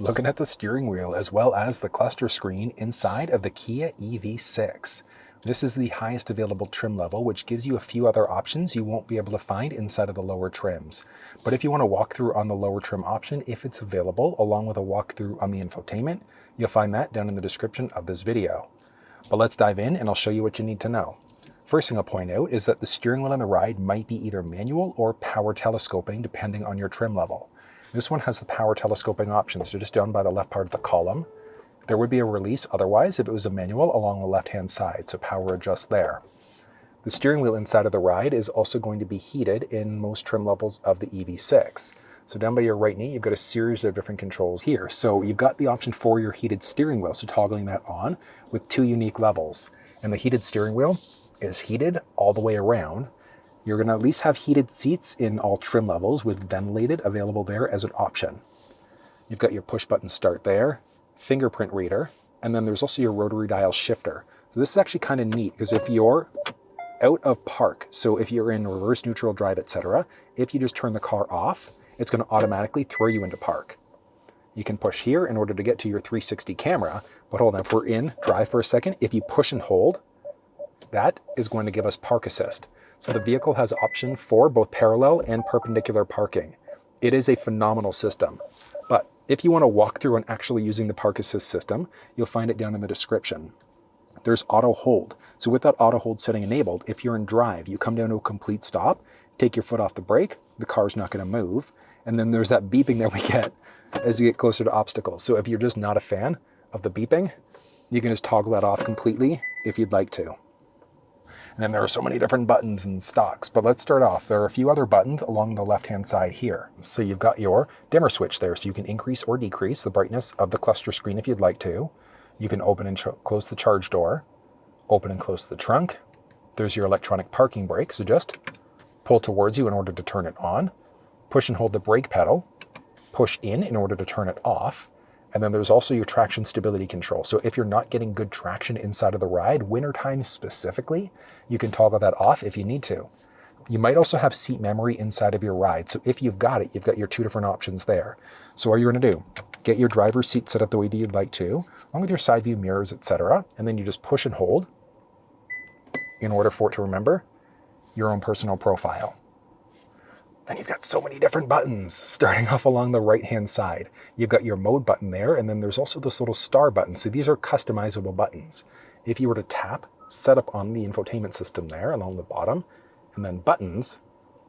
looking at the steering wheel as well as the cluster screen inside of the Kia EV6. This is the highest available trim level, which gives you a few other options you won't be able to find inside of the lower trims. But if you want to walk through on the lower trim option, if it's available, along with a walkthrough on the infotainment, you'll find that down in the description of this video. But let's dive in and I'll show you what you need to know. First thing I'll point out is that the steering wheel on the ride might be either manual or power telescoping depending on your trim level. This one has the power telescoping option, so just down by the left part of the column. There would be a release otherwise if it was a manual along the left-hand side, so power adjusts there. The steering wheel inside of the ride is also going to be heated in most trim levels of the EV6. So down by your right knee, you've got a series of different controls here. So you've got the option for your heated steering wheel, so toggling that on with two unique levels. And the heated steering wheel is heated all the way around. You're going to at least have heated seats in all trim levels with ventilated available there as an option. You've got your push button start there, fingerprint reader, and then there's also your rotary dial shifter. So this is actually kind of neat because if you're out of park, so if you're in reverse, neutral, drive, etc., if you just turn the car off, it's going to automatically throw you into park. You can push here in order to get to your 360 camera, but hold on, if we're in drive for a second, if you push and hold, that is going to give us park assist. So the vehicle has option for both parallel and perpendicular parking. It is a phenomenal system. But if you want to walk through and actually using the park assist system, you'll find it down in the description. There's auto hold. So with that auto hold setting enabled, if you're in drive, you come down to a complete stop, take your foot off the brake, the car's not going to move. And then there's that beeping that we get as you get closer to obstacles. So if you're just not a fan of the beeping, you can just toggle that off completely if you'd like to. And then there are so many different buttons and stalks, but let's start off. There are a few other buttons along the left-hand side here. So you've got your dimmer switch there, so you can increase or decrease the brightness of the cluster screen if you'd like to. You can open and close the charge door, open and close the trunk. There's your electronic parking brake, so just pull towards you in order to turn it on. Push and hold the brake pedal, push in order to turn it off. And then there's also your traction stability control. So if you're not getting good traction inside of the ride, wintertime specifically, you can toggle that off if you need to. You might also have seat memory inside of your ride. So if you've got it, you've got your two different options there. So what you're going to do, get your driver's seat set up the way that you'd like to, along with your side view mirrors, etc. And then you just push and hold in order for it to remember your own personal profile. And you've got so many different buttons starting off along the right-hand side. You've got your mode button there, and then there's also this little star button. So these are customizable buttons. If you were to tap, set up on the infotainment system there along the bottom, and then buttons,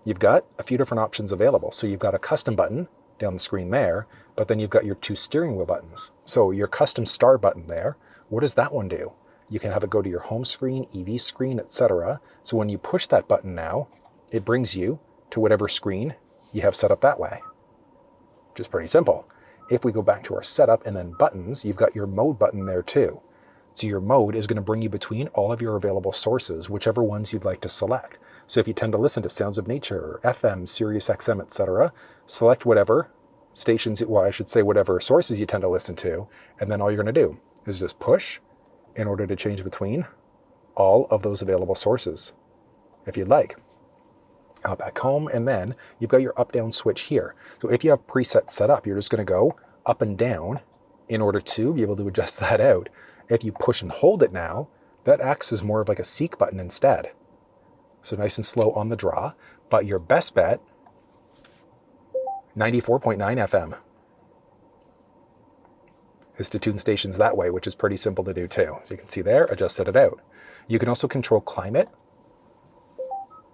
you've got a few different options available. So you've got a custom button down the screen there, but then you've got your two steering wheel buttons. So your custom star button there, what does that one do? You can have it go to your home screen, EV screen, etc. So when you push that button now, it brings you to whatever screen you have set up that way. Which is pretty simple. If we go back to our setup and then buttons, you've got your mode button there too. So your mode is going to bring you between all of your available sources, whichever ones you'd like to select. So if you tend to listen to Sounds of Nature, or FM, Sirius XM, etc., select whatever stations, well, I should say whatever sources you tend to listen to, and then all you're going to do is just push in order to change between all of those available sources, if you'd like. Out back home, and then you've got your up-down switch here. So if you have presets set up, you're just going to go up and down in order to be able to adjust that out. If you push and hold it now, that acts as more of like a seek button instead. So nice and slow on the draw, but your best bet, 94.9 FM, is to tune stations that way, which is pretty simple to do too. So you can see there, adjusted it out. You can also control climate,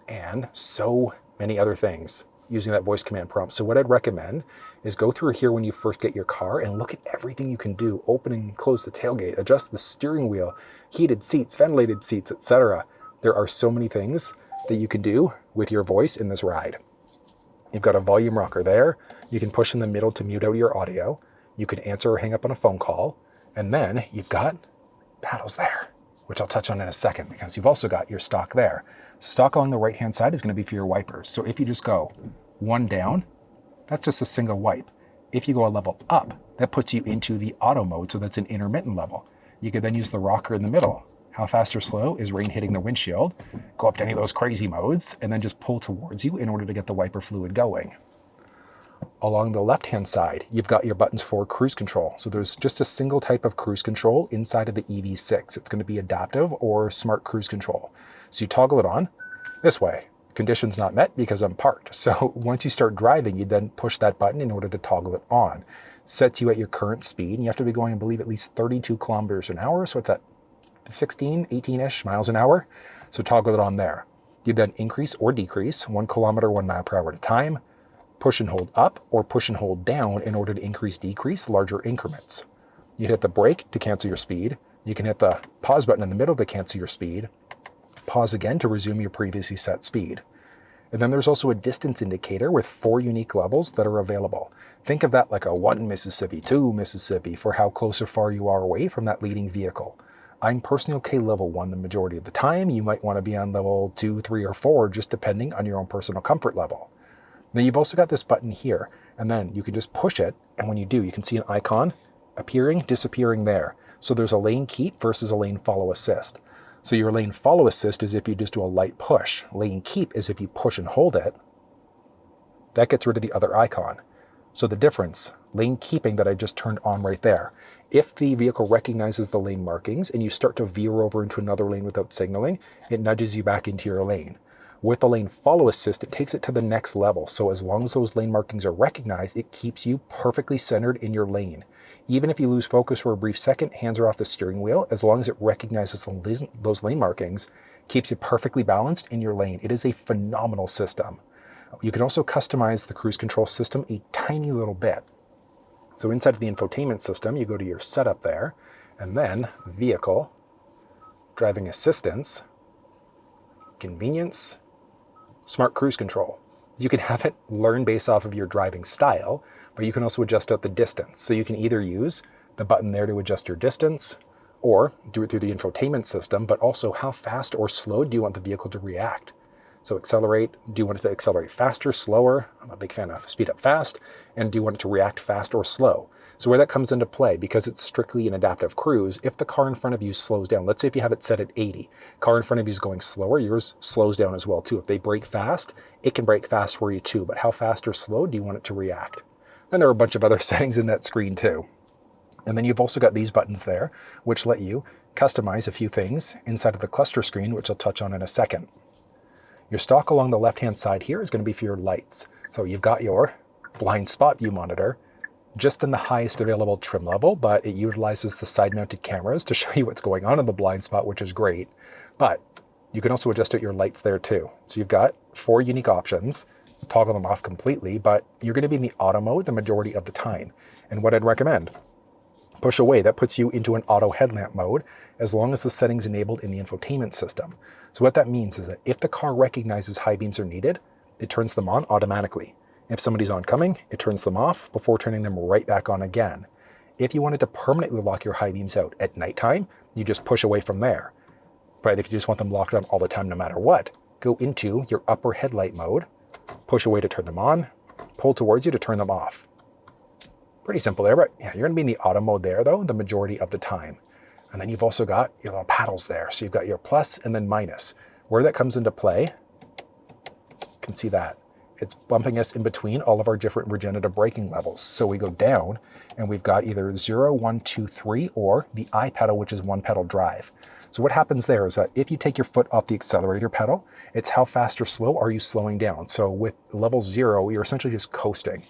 and so many other things using that voice command prompt. So what I'd recommend is go through here when you first get your car and look at everything you can do. Open and close the tailgate, adjust the steering wheel, heated seats, ventilated seats, etc. There are so many things that you can do with your voice in this ride. You've got a volume rocker there. You can push in the middle to mute out your audio. You can answer or hang up on a phone call. And then you've got paddles there, which I'll touch on in a second because you've also got your stalk there. Stalk along the right-hand side is going to be for your wipers. So if you just go one down, that's just a single wipe. If you go a level up, that puts you into the auto mode, so that's an intermittent level. You could then use the rocker in the middle. How fast or slow is rain hitting the windshield? Go up to any of those crazy modes, and then just pull towards you in order to get the wiper fluid going. Along the left-hand side, you've got your buttons for cruise control. So there's just a single type of cruise control inside of the EV6. It's going to be adaptive or smart cruise control. So you toggle it on this way. Conditions not met because I'm parked. So once you start driving, you then push that button in order to toggle it on. Sets you at your current speed. And you have to be going, I believe, at least 32 kilometers an hour. So it's at 16, 18-ish miles an hour. So toggle it on there. You then increase or decrease 1 kilometer, 1 mile per hour at a time. Push and hold up or push and hold down in order to increase, decrease larger increments. You hit the brake to cancel your speed. You can hit the pause button in the middle to cancel your speed. Pause again to resume your previously set speed. And then there's also a distance indicator with 4 unique levels that are available. Think of that like a 1 Mississippi, 2 Mississippi for how close or far you are away from that leading vehicle. I'm personally okay level 1 the majority of the time. You might want to be on level 2, 3, or 4, just depending on your own personal comfort level. Then you've also got this button here, and then you can just push it, and when you do, you can see an icon appearing, disappearing there. So there's a lane keep versus a lane follow assist. So your lane follow assist is if you just do a light push. Lane keep is if you push and hold it. That gets rid of the other icon. So the difference, lane keeping that I just turned on right there. If the vehicle recognizes the lane markings and you start to veer over into another lane without signaling, it nudges you back into your lane. With the lane follow assist, it takes it to the next level. So as long as those lane markings are recognized, it keeps you perfectly centered in your lane. Even if you lose focus for a brief second, hands are off the steering wheel, as long as it recognizes those lane markings, keeps you perfectly balanced in your lane. It is a phenomenal system. You can also customize the cruise control system a tiny little bit. So inside of the infotainment system, you go to your setup there, and then vehicle, driving assistance, convenience, smart cruise control. You can have it learn based off of your driving style, but you can also adjust out the distance. So you can either use the button there to adjust your distance, or do it through the infotainment system, but also how fast or slow do you want the vehicle to react? So accelerate, do you want it to accelerate faster, slower? I'm a big fan of speed up fast. And do you want it to react fast or slow? So where that comes into play, because it's strictly an adaptive cruise, if the car in front of you slows down, let's say if you have it set at 80, car in front of you is going slower, yours slows down as well too. If they brake fast, it can brake fast for you too, but how fast or slow do you want it to react? And there are a bunch of other settings in that screen too. And then you've also got these buttons there, which let you customize a few things inside of the cluster screen, which I'll touch on in a second. Your stalk along the left-hand side here is going to be for your lights. So you've got your blind spot view monitor, just in the highest available trim level, but it utilizes the side-mounted cameras to show you what's going on in the blind spot, which is great. But you can also adjust out your lights there too. So you've got 4 unique options, toggle them off completely, but you're going to be in the auto mode the majority of the time. And what I'd recommend, push away, that puts you into an auto headlamp mode as long as the settings enabled in the infotainment system. So what that means is that if the car recognizes high beams are needed, it turns them on automatically. If somebody's oncoming, it turns them off before turning them right back on again. If you wanted to permanently lock your high beams out at nighttime, you just push away from there. But if you just want them locked on all the time no matter what, go into your upper headlight mode, push away to turn them on, pull towards you to turn them off. Pretty simple there, but yeah, you're going to be in the auto mode there though, the majority of the time. And then you've also got your little paddles there. So you've got your plus and then minus. Where that comes into play, you can see that. It's bumping us in between all of our different regenerative braking levels. So we go down and we've got either 0, 1, 2, 3, or the I pedal, which is 1 pedal drive. So what happens there is that if you take your foot off the accelerator pedal, it's how fast or slow are you slowing down. So with level 0, you're essentially just coasting.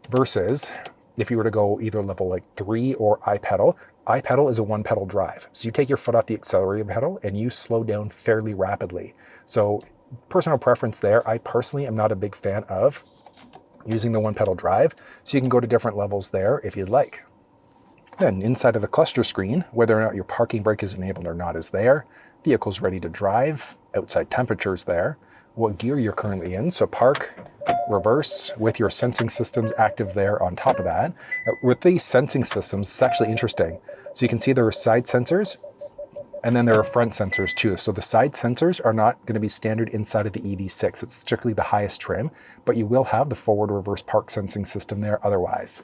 Versus if you were to go either level like 3 or I pedal is a 1 pedal drive. So you take your foot off the accelerator pedal and you slow down fairly rapidly. So personal preference there, I personally am not a big fan of using the 1 pedal drive. So you can go to different levels there if you'd like. Then inside of the cluster screen, whether or not your parking brake is enabled or not is there. Vehicle's ready to drive, outside temperatures there, what gear you're currently in. So park, reverse with your sensing systems active there on top of that. With these sensing systems, it's actually interesting. So you can see there are side sensors and then there are front sensors too. So the side sensors are not going to be standard inside of the EV6. It's strictly the highest trim, but you will have the forward reverse park sensing system there otherwise.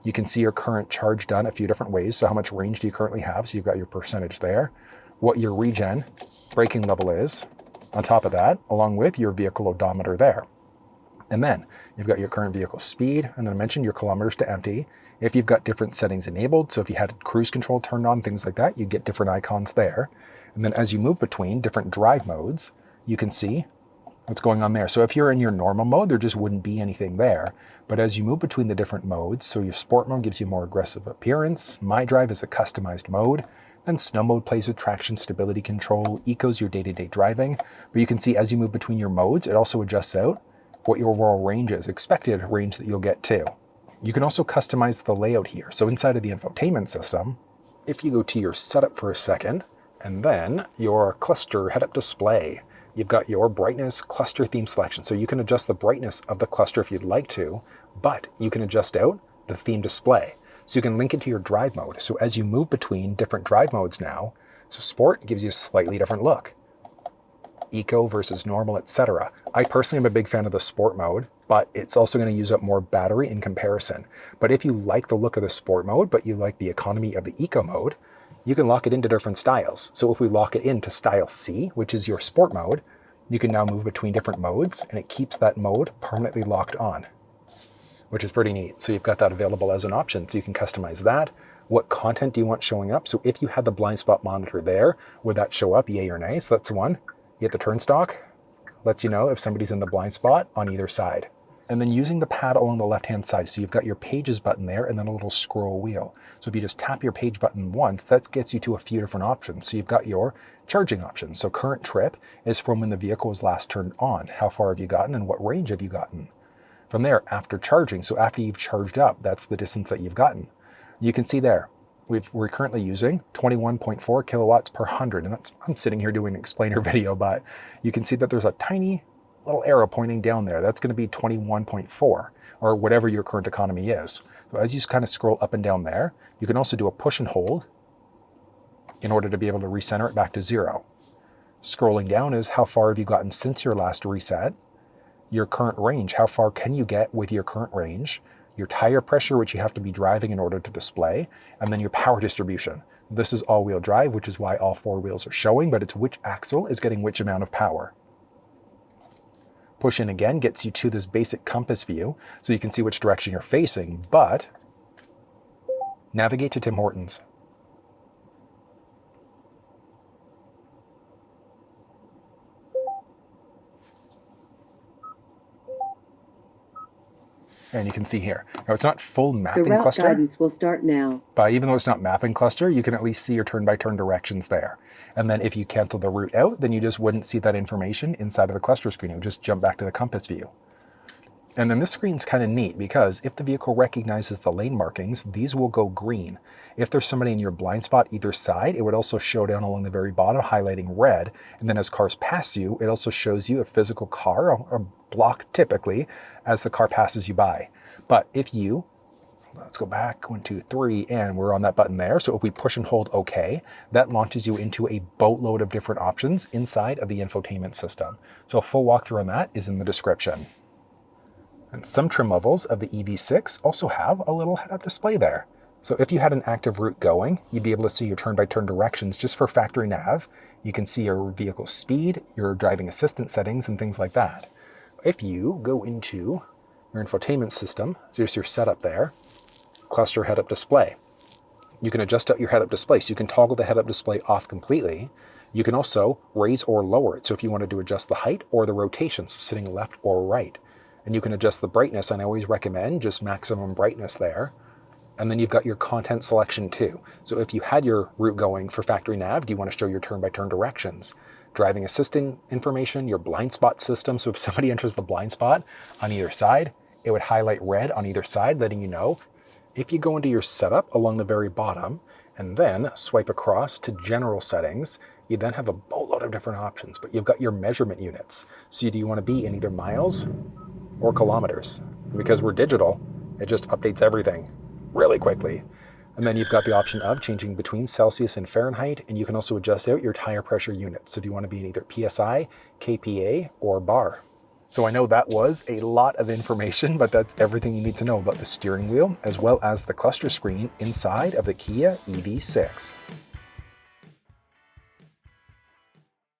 You can see your current charge done a few different ways. So how much range do you currently have? So you've got your percentage there, what your regen braking level is on top of that, along with your vehicle odometer there. And then you've got your current vehicle speed, and then I mentioned your kilometers to empty. If you've got different settings enabled, so if you had cruise control turned on, things like that, you get different icons there. And then as you move between different drive modes, you can see what's going on there. So if you're in your normal mode, there just wouldn't be anything there. But as you move between the different modes, so your sport mode gives you more aggressive appearance, My Drive is a customized mode, then snow mode plays with traction stability control, eco's your day-to-day driving. But you can see as you move between your modes, it also adjusts out what your overall range is, expected range that you'll get to. You can also customize the layout here. So inside of the infotainment system, if you go to your setup for a second, and then your cluster head-up display, you've got your brightness cluster theme selection. So you can adjust the brightness of the cluster if you'd like to, but you can adjust out the theme display. So you can link it to your drive mode. So as you move between different drive modes now, so sport gives you a slightly different look. Eco versus normal, etc. I personally am a big fan of the sport mode, but it's also going to use up more battery in comparison. But if you like the look of the sport mode, but you like the economy of the eco mode, you can lock it into different styles. So if we lock it into style C, which is your sport mode, you can now move between different modes and it keeps that mode permanently locked on, which is pretty neat. So you've got that available as an option. So you can customize that. What content do you want showing up? So if you had the blind spot monitor there, would that show up, yay or nay? So that's one. You hit the turn stalk, lets you know if somebody's in the blind spot on either side. And then using the pad along the left-hand side, so you've got your pages button there and then a little scroll wheel. So if you just tap your page button once, that gets you to a few different options. So you've got your charging options. So current trip is from when the vehicle was last turned on. How far have you gotten and what range have you gotten? From there, after charging, so after you've charged up, that's the distance that you've gotten. You can see there, we're currently using 21.4 kilowatts per 100. And that's, I'm sitting here doing an explainer video, but you can see that there's a tiny little arrow pointing down there. That's going to be 21.4 or whatever your current economy is. So as you just kind of scroll up and down there, you can also do a push and hold in order to be able to recenter it back to 0. Scrolling down is how far have you gotten since your last reset, your current range, how far can you get with your current range, your tire pressure, which you have to be driving in order to display, and then your power distribution. This is all-wheel drive, which is why all 4 wheels are showing, but it's which axle is getting which amount of power. Push in again gets you to this basic compass view, so you can see which direction you're facing, but navigate to Tim Hortons. And you can see here. Now it's not full mapping the route cluster. Guidance will start now. But even though it's not mapping cluster, you can at least see your turn-by-turn directions there. And then if you cancel the route out, then you just wouldn't see that information inside of the cluster screen. It would just jump back to the compass view. And then this screen's kind of neat because if the vehicle recognizes the lane markings, these will go green. If there's somebody in your blind spot either side, it would also show down along the very bottom, highlighting red. And then as cars pass you, it also shows you a physical car, or block typically, as the car passes you by. But if you, let's go back, 1, 2, 3, and we're on that button there. So if we push and hold OK, that launches you into a boatload of different options inside of the infotainment system. So a full walkthrough on that is in the description. And some trim levels of the EV6 also have a little head-up display there. So if you had an active route going, you'd be able to see your turn-by-turn directions just for factory nav. You can see your vehicle speed, your driving assistance settings, and things like that. If you go into your infotainment system, there's your setup there, cluster head-up display. You can adjust out your head-up display, so you can toggle the head-up display off completely. You can also raise or lower it, so if you wanted to adjust the height or the rotation, so sitting left or right. And you can adjust the brightness, and I always recommend just maximum brightness there. And then you've got your content selection too. So if you had your route going for factory nav, do you want to show your turn-by-turn directions? Driving assistant information, your blind spot system. So if somebody enters the blind spot on either side, it would highlight red on either side, letting you know. If you go into your setup along the very bottom and then swipe across to general settings, you then have a boatload of different options, but you've got your measurement units. So do you want to be in either miles or kilometers? And because we're digital, it just updates everything really quickly. And then you've got the option of changing between Celsius and Fahrenheit, and you can also adjust out your tire pressure unit. So do you want to be in either PSI, KPA, or bar? So I know that was a lot of information, but that's everything you need to know about the steering wheel, as well as the cluster screen inside of the Kia EV6.